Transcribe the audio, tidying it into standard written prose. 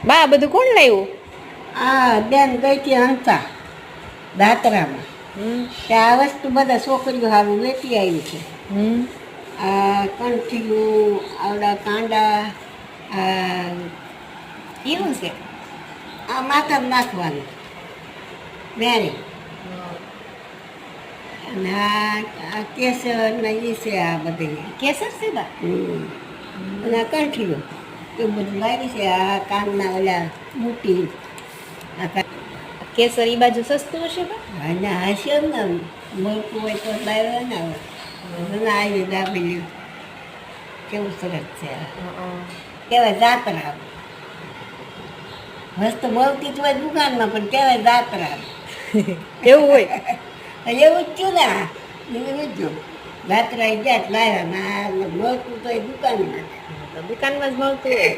બા બધું કોણ લાવ્યું? આ બેન ગઈ હતી હંસા દાતરામાં. કે આ વસ્તુ બધા છોકરીઓ સારું લેતી આવી છે. આ કંઠીયું, આવડા કાંડા, આ એવું છે. આ માથામાં નાખવાનું વેણી. અને આ કેસર ને એ છે આ બધી. કેસર છે બા? અને આ કંઠીયું એ બધું લાવી છે. આ કાનના ઓલા બુટી. કેસર ઈ બાજુ સસ્તું હશે બા? અને હશે ને મોટું હોય તો લાવ્યા ને હવે આવી દાબેલી કેવું સરસ છે. કહેવાય જાત્રા. વસ્તુ મળતી જ હોય દુકાનમાં પણ કહેવાય જાત્રા. એવું હોય? એવું જ થયું ને એવું જ થયું. જાત્રા ગયા લાવ્યા મળતું તો એ દુકાનમાં. દુકાનમાં જ મળતું હોય.